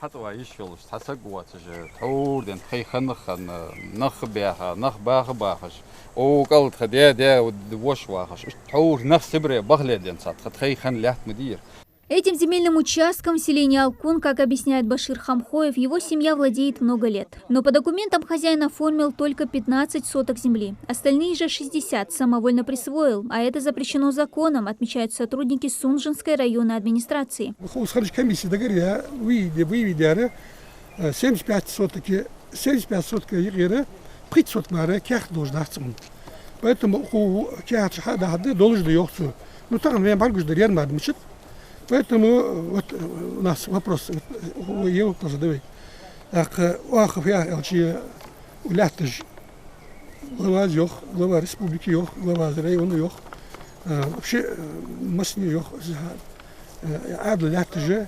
حتوا يشيلش حسقوا تجي تودن خي خن نخ بيها نخ باخش او قلت خديا ودوش واخش تور نفس بري بغلدين صات خي خن لحت مدير. Этим земельным участком в селении Алкун, как объясняет Башир Хамхоев, его семья владеет много лет. Но по документам хозяин оформил только 15 соток земли. Остальные же 60 самовольно присвоил, а это запрещено законом, отмечают сотрудники Сунжинской районной администрации. 75 соток поэтому Поэтому вот у нас вопрос, его задавай. Уахов я улятыж глава ёх, глава республики ёх, глава района ёх. Вообще масни ёх. Адл лятыже,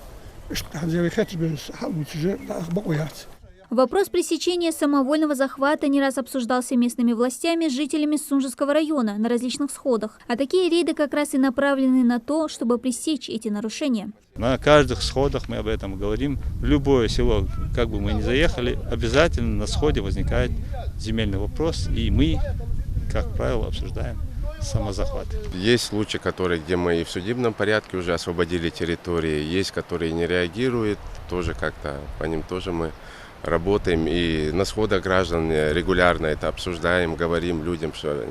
что ханзевый хэтж бен халмутже, ахбакуят. Вопрос пресечения самовольного захвата не раз обсуждался местными властями с жителями Сунжинского района на различных сходах. А такие рейды как раз и направлены на то, чтобы пресечь эти нарушения. На каждых сходах мы об этом говорим. В любое село, как бы мы ни заехали, обязательно на сходе возникает земельный вопрос. И мы, как правило, обсуждаем самозахват. Есть случаи, где мы и в судебном порядке уже освободили территории. Есть, которые не реагируют. Тоже как-то по ним тоже мы работаем, и на сходах граждан регулярно это обсуждаем, говорим людям, чтобы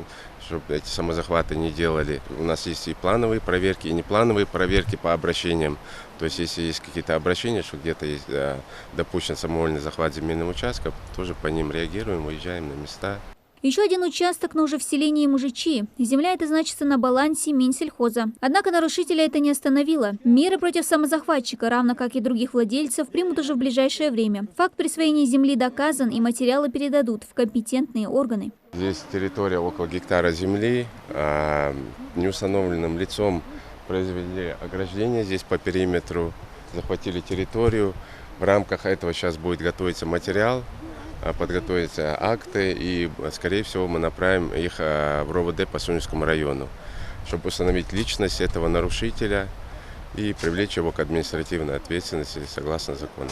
эти самозахваты не делали. У нас есть и плановые проверки, и неплановые проверки по обращениям. То есть, если есть какие-то обращения, что где-то есть допущен самовольный захват земельного участка, тоже по ним реагируем, выезжаем на места. Еще один участок, но уже в селении Мужичи. Земля эта значится на балансе Минсельхоза. Однако нарушителя это не остановило. Меры против самозахватчика, равно как и других владельцев, примут уже в ближайшее время. Факт присвоения земли доказан, и материалы передадут в компетентные органы. Здесь территория около гектара земли. Неустановленным лицом произвели ограждение здесь по периметру, захватили территорию. В рамках этого сейчас будет готовиться материал, подготовятся акты, и, скорее всего, мы направим их в РОВД по Сунжинскому району, чтобы установить личность этого нарушителя и привлечь его к административной ответственности согласно закону.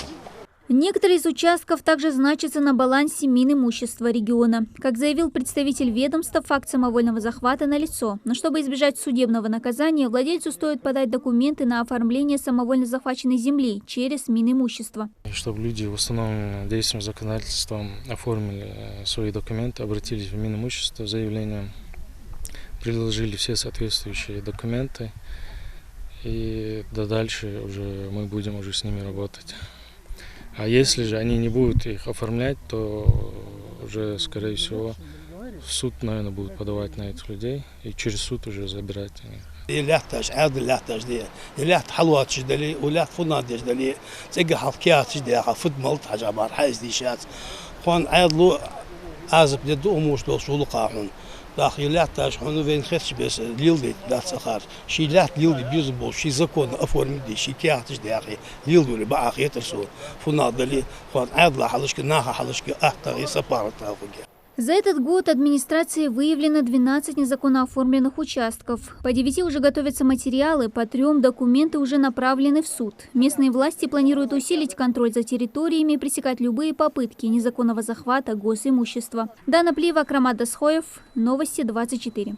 Некоторые из участков также значатся на балансе Минимущества региона. Как заявил представитель ведомства, факт самовольного захвата налицо. Но чтобы избежать судебного наказания, владельцу стоит подать документы на оформление самовольно захваченной земли через Минимущество. Чтобы люди в установленном действием законодательством оформили свои документы, обратились в Минимущество с заявлением, приложили все соответствующие документы, и дальше уже мы будем уже с ними работать. А если же они не будут их оформлять, то уже, скорее всего, в суд, наверное, будут подавать на этих людей и через суд уже забирать их. داخليات تاج حنو وين خش بس ليلدي لا تسخر شي لا ليلدي بيزبو شي زكون أفورم دي شي كياتش دي أخي ليلدو اللي بقى أخي ترسو فنادلي خان عادلا حلشك ناها حلشك أحتى يسافر تاخذ. За этот год администрацией выявлено 12 незаконно оформленных участков. По 9 уже готовятся материалы, по 3 документы уже направлены в суд. Местные власти планируют усилить контроль за территориями и пресекать любые попытки незаконного захвата госимущества. Дана Плива, Акрамат Дасхоев, Новости 24.